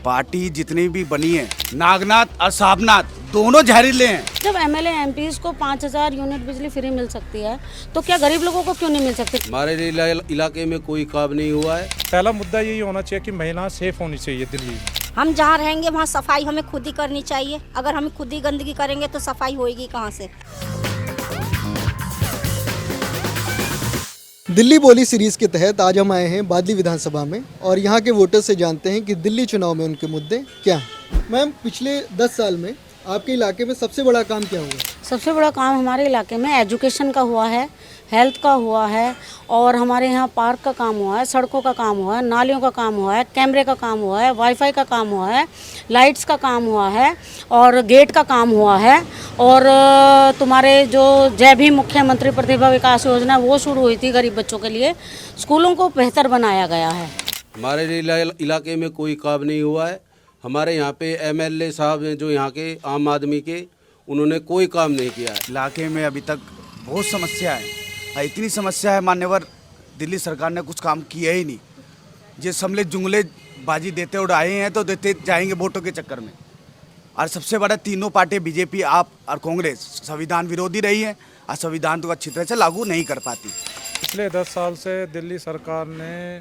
Party जितनी भी बनी है, नागनाथ और साबनाथ दोनों जहरीले हैं। जब एमएलए एमपीज को 5000 यूनिट बिजली फ्री मिल सकती है तो क्या गरीब लोगों को क्यों नहीं मिल सकती? हमारे इलाके में कोई काम नहीं हुआ है। पहला मुद्दा यही होना चाहिए कि महिलाएं सेफ होनी चाहिए दिल्ली में। हम जहाँ रहेंगे वहाँ सफाई हमें खुद ही करनी चाहिए। अगर हम खुद ही गंदगी करेंगे तो सफाई होएगी कहाँ से? दिल्ली बोली सीरीज के तहत आज हम आए हैं बादली विधानसभा में और यहाँ के वोटर से जानते हैं कि दिल्ली चुनाव में उनके मुद्दे क्या हैं। मैम, पिछले 10 साल में आपके इलाके में सबसे बड़ा काम क्या हुआ? सबसे बड़ा काम हमारे इलाके में एजुकेशन का हुआ है, हेल्थ का हुआ है, और हमारे यहाँ पार्क का काम हुआ है, सड़कों का काम हुआ है, नालियों का काम हुआ है, कैमरे का काम हुआ है, वाईफाई का काम हुआ है, लाइट्स का काम हुआ है और गेट का काम हुआ है। और तुम्हारे जो जय भीम मुख्यमंत्री प्रतिभा विकास योजना वो शुरू हुई थी गरीब बच्चों के लिए। स्कूलों को बेहतर बनाया गया है। हमारे इलाके में कोई काम नहीं हुआ है। हमारे यहाँ पे एमएलए साहब हैं जो यहाँ के आम आदमी के, उन्होंने कोई काम नहीं किया है। इलाके में अभी तक बहुत समस्या है, इतनी समस्या है मान्यवर दिल्ली सरकार ने कुछ काम किया ही नहीं। ये समले जुमले बाजी देते उड़ाए हैं तो देते जाएंगे वोटों के चक्कर में। और सबसे बड़ा तीनों पार्टी बीजेपी, आप और कांग्रेस संविधान विरोधी रही है और संविधान तो अच्छी तरह से लागू नहीं कर पाती। पिछले 10 साल से दिल्ली सरकार ने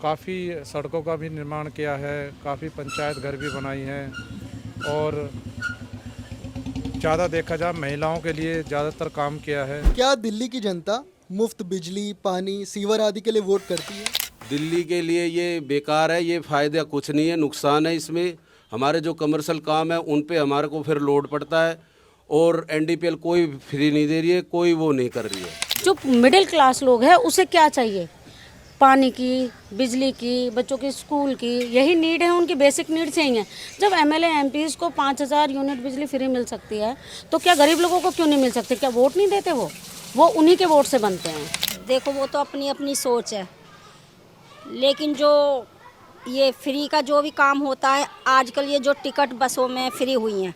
काफ़ी सड़कों का भी निर्माण किया है, काफ़ी पंचायत घर भी बनाई हैं और ज़्यादा देखा जाए महिलाओं के लिए ज़्यादातर काम किया है। क्या दिल्ली की जनता मुफ्त बिजली, पानी, सीवर आदि के लिए वोट करती है? दिल्ली के लिए ये बेकार है, ये फ़ायदा कुछ नहीं है, नुकसान है इसमें। हमारे जो कमर्शियल काम है उन पे हमारे को फिर लोड पड़ता है और एनडीपीएल कोई फ्री नहीं दे रही है, कोई वो नहीं कर रही है। जो मिडिल क्लास लोग हैं उसे क्या चाहिए? पानी की, बिजली की, बच्चों की स्कूल की, यही नीड है, उनकी बेसिक नीड्स यही हैं। जब एमएलए एमपीज को 5000 यूनिट बिजली फ्री मिल सकती है तो क्या गरीब लोगों को क्यों नहीं मिल सकती? क्या वोट नहीं देते? वो उन्हीं के वोट से बनते हैं। देखो, वो तो अपनी अपनी सोच है, लेकिन जो ये फ्री का जो भी काम होता है, आजकल ये जो टिकट बसों में फ्री हुई हैं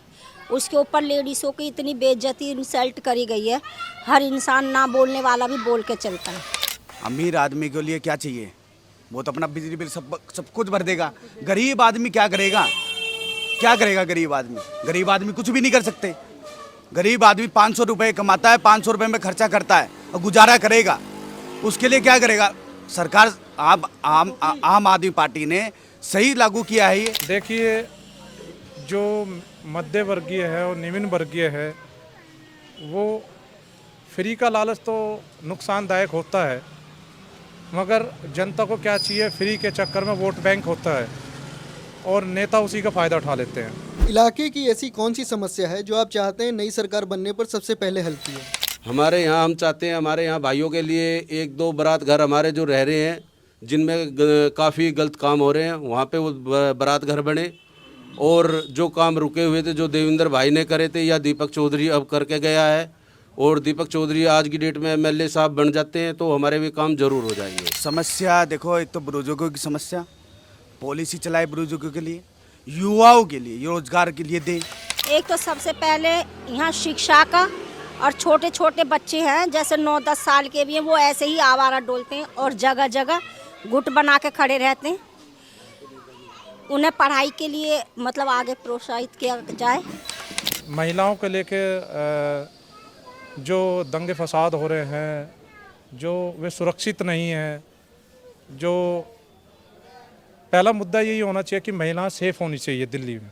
उसके ऊपर लेडीज़ों की इतनी बेइज्जती इंसल्ट करी गई है। हर इंसान ना बोलने वाला भी बोल के चलता है। अमीर आदमी के लिए क्या चाहिए? वो तो अपना बिजली बिल सब कुछ भर देगा। गरीब आदमी क्या करेगा? क्या करेगा गरीब आदमी? गरीब आदमी कुछ भी नहीं कर सकते। गरीब आदमी 500 रुपये कमाता है, 500 रुपये में खर्चा करता है और गुजारा करेगा। उसके लिए क्या करेगा? सरकार आम आदमी पार्टी ने सही लागू किया है ये। देखिए, जो मध्य वर्गीय है और निम्न वर्गीय है वो फ्री का लालच तो नुकसानदायक होता है, मगर जनता को क्या चाहिए? फ्री के चक्कर में वोट बैंक होता है और नेता उसी का फ़ायदा उठा लेते हैं। इलाके की ऐसी कौन सी समस्या है जो आप चाहते हैं नई सरकार बनने पर सबसे पहले हल की है? हमारे यहाँ हम चाहते हैं हमारे यहाँ भाइयों के लिए 1-2 बारात घर हमारे जो रह रहे हैं जिनमें काफ़ी गलत काम हो रहे हैं, वहाँ पे वो बारात घर बने। और जो काम रुके हुए थे, जो देवेंद्र भाई ने करे थे या दीपक चौधरी अब करके गया है, और दीपक चौधरी आज की डेट में एमएलए साहब बन जाते हैं तो हमारे भी काम जरूर हो जाएंगे। समस्या देखो, एक तो बुजुर्गों की समस्या, पॉलिसी चलाए बुजुर्गों के लिए, युवाओं के लिए, रोजगार के लिए दे। एक तो सबसे पहले यहाँ शिक्षा का, और छोटे छोटे बच्चे हैं जैसे 9-10 साल के भी हैं, वो ऐसे ही आवारा डोलते हैं और जगह जगह गुट बना के खड़े रहते हैं। उन्हें पढ़ाई के लिए मतलब आगे प्रोत्साहित किया जाए। महिलाओं को लेके जो दंगे फसाद हो रहे हैं, जो वे सुरक्षित नहीं हैं, जो पहला मुद्दा यही होना चाहिए कि महिलाएं सेफ होनी चाहिए दिल्ली में।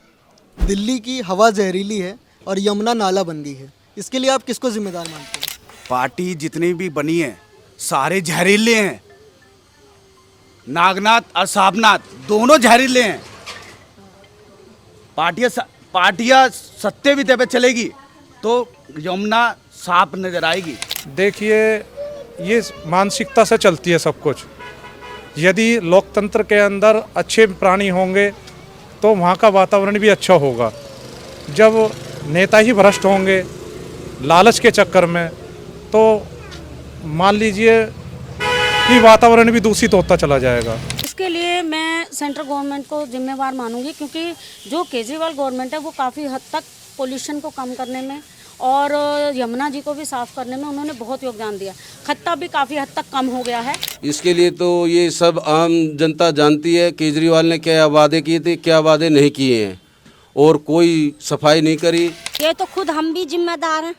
दिल्ली की हवा जहरीली है और यमुना नाला बन गई है, इसके लिए आप किसको जिम्मेदार मानते हैं? पार्टी जितनी भी बनी है सारे जहरीले हैं। नागनाथ और साबनाथ दोनों जहरीले हैं। पार्टियां सत्ते वित्ते पे चलेगी तो यमुना साफ नजर आएगी। देखिए, ये मानसिकता से चलती है सब कुछ। यदि लोकतंत्र के अंदर अच्छे प्राणी होंगे तो वहाँ का वातावरण भी अच्छा होगा। जब नेता ही भ्रष्ट होंगे लालच के चक्कर में तो मान लीजिए कि वातावरण भी दूषित होता चला जाएगा। इसके लिए मैं सेंट्रल गवर्नमेंट को जिम्मेवार मानूंगी, क्योंकि जो केजरीवाल गवर्नमेंट है वो काफ़ी हद तक पोल्यूशन को कम करने में और यमुना जी को भी साफ़ करने में उन्होंने बहुत योगदान दिया। खत्ता भी काफ़ी हद तक कम हो गया है। इसके लिए तो ये सब आम जनता जानती है केजरीवाल ने क्या वादे किए थे, क्या वादे नहीं किए हैं, और कोई सफाई नहीं करी। ये तो खुद हम भी जिम्मेदार हैं।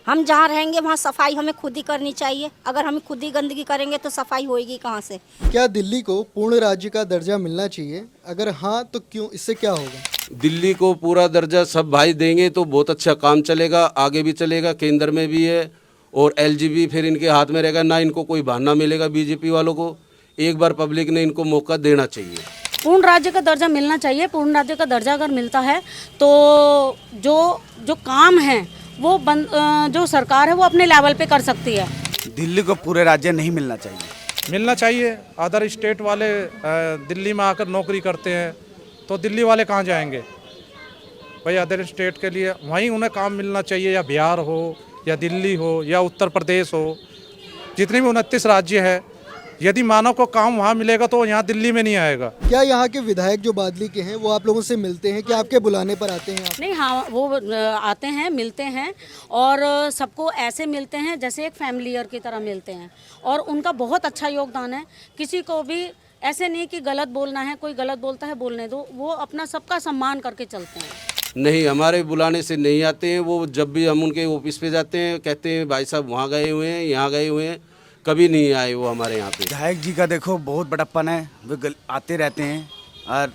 हम जहाँ रहेंगे वहाँ सफाई हमें खुद ही करनी चाहिए। अगर हम खुद ही गंदगी करेंगे तो सफाई होएगी कहाँ से? क्या दिल्ली को पूर्ण राज्य का दर्जा मिलना चाहिए? अगर हाँ तो क्यों? इससे क्या होगा? दिल्ली को पूरा दर्जा सब भाई देंगे तो बहुत अच्छा काम चलेगा, आगे भी चलेगा, केंद्र में भी है और एलजी भी फिर इनके हाथ में रहेगा। ना इनको कोई बहाना मिलेगा बीजेपी वालों को। एक बार पब्लिक ने इनको मौका देना चाहिए। पूर्ण राज्य का दर्जा मिलना चाहिए। पूर्ण राज्य का दर्जा अगर मिलता है तो जो काम है वो जो सरकार है वो अपने लेवल पे कर सकती है। दिल्ली को पूरे राज्य नहीं मिलना चाहिए। मिलना चाहिए। अदर स्टेट वाले दिल्ली में आकर नौकरी करते हैं तो दिल्ली वाले कहाँ जाएंगे भाई? अदर स्टेट के लिए वहीं उन्हें काम मिलना चाहिए, या बिहार हो या दिल्ली हो या उत्तर प्रदेश हो, जितने भी 29 राज्य है। यदि मानव को काम वहाँ मिलेगा तो यहाँ दिल्ली में नहीं आएगा। क्या यहाँ के विधायक जो बादली के हैं वो आप लोगों से मिलते हैं? क्या आपके बुलाने पर आते हैं आप? नहीं, हाँ वो आते हैं, मिलते हैं और सबको ऐसे मिलते हैं जैसे एक फैमिलियर की तरह मिलते हैं। और उनका बहुत अच्छा योगदान है। किसी को भी ऐसे नहीं कि गलत बोलना है, कोई गलत बोलता है बोलने दो, वो अपना सबका सम्मान करके चलते हैं। नहीं, हमारे बुलाने से नहीं आते हैं वो। जब भी हम उनके ऑफिस पे जाते हैं कहते हैं भाई साहब वहाँ गए हुए हैं, यहाँ गए हुए हैं, कभी नहीं आए वो हमारे यहाँ पे। विधायक जी का देखो बहुत बड़प्पन है, वे आते रहते हैं और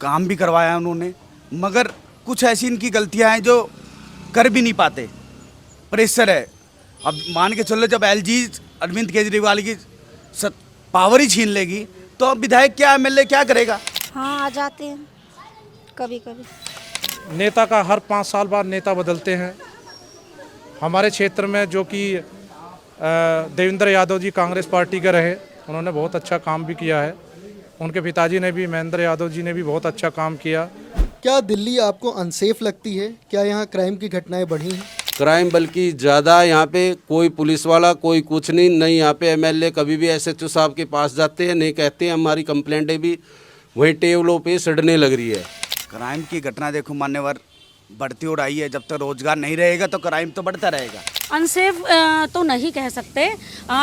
काम भी करवाया उन्होंने, मगर कुछ ऐसी इनकी गलतियां हैं जो कर भी नहीं पाते। प्रेशर है। अब मान के चलो जब एलजी अरविंद केजरीवाल की पावर ही छीन लेगी तो अब विधायक क्या एमएलए क्या करेगा? हाँ आ जाते हैं कभी कभी। नेता का हर 5 साल बाद नेता बदलते हैं। हमारे क्षेत्र में जो कि देवेंद्र यादव जी कांग्रेस पार्टी के रहे, उन्होंने बहुत अच्छा काम भी किया है। उनके पिताजी ने भी, महेंद्र यादव जी ने भी बहुत अच्छा काम किया। क्या दिल्ली आपको अनसेफ लगती है? क्या यहाँ क्राइम की घटनाएं बढ़ी हैं? क्राइम बल्कि ज़्यादा। यहाँ पे कोई पुलिस वाला कोई कुछ नहीं। यहाँ पे एमएलए कभी भी एसएचओ साहब के पास जाते हैं, नहीं कहते हैं हमारी कंप्लेंटें भी वहीं टेबलों पे सड़ने लग रही है। क्राइम की घटना देखो मान्यवर बढ़ती और आई है। जब तक रोजगार नहीं रहेगा तो क्राइम तो बढ़ता रहेगा। अनसेफ तो नहीं कह सकते।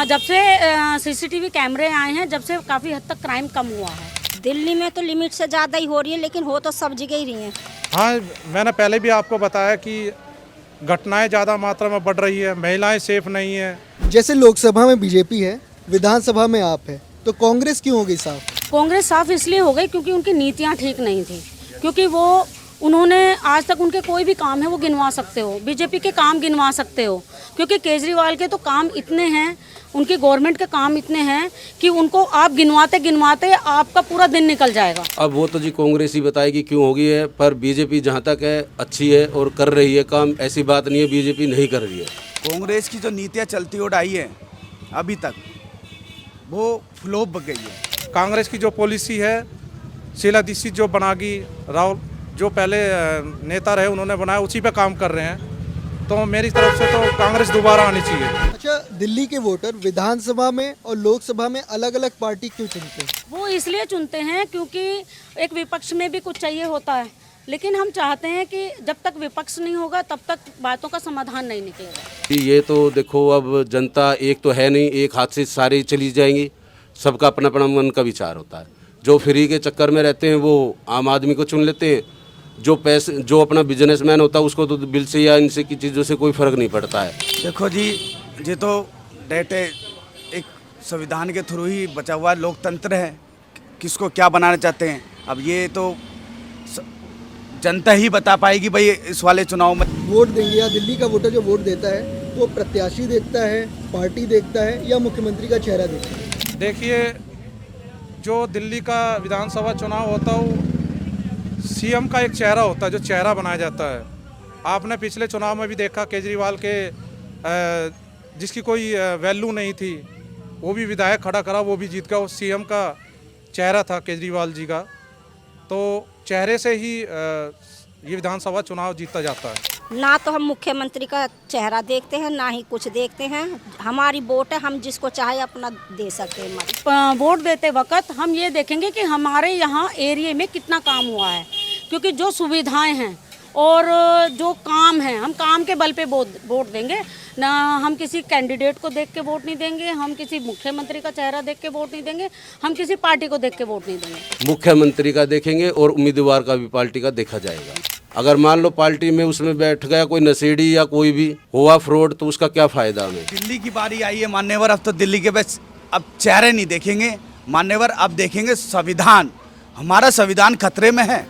जब से सीसीटीवी कैमरे आए हैं, जब से काफ़ी हद तक क्राइम कम हुआ है। दिल्ली में तो लिमिट से ज़्यादा ही हो रही है, लेकिन हो तो सब जगह ही रही है। हाँ, मैंने पहले भी आपको बताया कि घटनाएं ज़्यादा मात्रा में बढ़ रही है, महिलाएं सेफ नहीं है। जैसे लोकसभा में बीजेपी है, विधानसभा में आप है, तो कांग्रेस क्यों हो गई साफ? कांग्रेस साफ इसलिए हो गई क्योंकि उनकी नीतियाँ ठीक नहीं थी। क्योंकि उन्होंने आज तक उनके कोई भी काम है वो गिनवा सकते हो, बीजेपी के काम गिनवा सकते हो। क्योंकि केजरीवाल के तो काम इतने हैं, उनकी गवर्नमेंट के काम इतने हैं कि उनको आप गिनवाते गिनवाते आपका पूरा दिन निकल जाएगा। अब वो तो जी कांग्रेस ही बताएगी क्यों होगी है, पर बीजेपी जहाँ तक है अच्छी है और कर रही है काम। ऐसी बात नहीं है बीजेपी नहीं कर रही है। कांग्रेस की जो नीतियाँ चलती और आई है अभी तक वो फ्लॉप गई है। कांग्रेस की जो पॉलिसी है, शीला दीक्षित जो बनागी, राहुल जो पहले नेता रहे उन्होंने बनाया, उसी पे काम कर रहे हैं। तो मेरी तरफ से तो कांग्रेस दोबारा आनी चाहिए। अच्छा, दिल्ली के वोटर विधानसभा में और लोकसभा में अलग अलग पार्टी क्यों चुनते हैं? वो इसलिए चुनते हैं क्योंकि एक विपक्ष में भी कुछ चाहिए होता है। लेकिन हम चाहते हैं कि जब तक विपक्ष नहीं होगा तब तक बातों का समाधान नहीं निकलेगा। ये तो देखो अब जनता एक तो है नहीं, एक हाथ से सारी चली जाएंगी। सबका अपना अपना मन का विचार होता है। जो फ्री के चक्कर में रहते हैं वो आम आदमी को चुन लेते हैं। जो अपना बिजनेसमैन होता है उसको तो बिल से या इनसे की चीज़ों से कोई फ़र्क नहीं पड़ता है। देखो जी, ये तो डेटे एक संविधान के थ्रू ही बचा हुआ लोकतंत्र है। किसको क्या बनाना चाहते हैं अब ये तो जनता ही बता पाएगी भाई इस वाले चुनाव में। वोट देंगे या दिल्ली का वोटर जो वोट देता है वो प्रत्याशी देखता है, पार्टी देखता है या मुख्यमंत्री का चेहरा देखता है? देखिए, जो दिल्ली का विधानसभा चुनाव होता है सीएम का एक चेहरा होता है, जो चेहरा बनाया जाता है। आपने पिछले चुनाव में भी देखा, केजरीवाल के जिसकी कोई वैल्यू नहीं थी वो भी विधायक खड़ा करा, वो भी जीत गया। वो सीएम का चेहरा था केजरीवाल जी का। तो चेहरे से ही ये विधानसभा चुनाव जीता जाता है। ना तो हम मुख्यमंत्री का चेहरा देखते हैं, ना ही कुछ देखते हैं। हमारी वोट है, हम जिसको चाहे अपना दे सकते हैं मत। वोट देते वक्त हम ये देखेंगे कि हमारे यहाँ एरिया में कितना काम हुआ है। क्योंकि जो सुविधाएं हैं और जो काम है हम काम के बल पे वोट देंगे ना, हम किसी कैंडिडेट को देख के वोट नहीं देंगे, हम किसी मुख्यमंत्री का चेहरा देख के वोट नहीं देंगे, हम किसी पार्टी को देख के वोट नहीं देंगे। मुख्यमंत्री का देखेंगे और उम्मीदवार का भी पार्टी का देखा जाएगा। अगर मान लो पार्टी में उसमें बैठ गया कोई नशेड़ी या कोई भी हुआ फ्रॉड तो उसका क्या फायदा हमें। दिल्ली की बारी आई है मान्यवर, अब तो दिल्ली के बस अब चेहरे नहीं देखेंगे मान्यवर, अब देखेंगे संविधान। हमारा संविधान खतरे में है।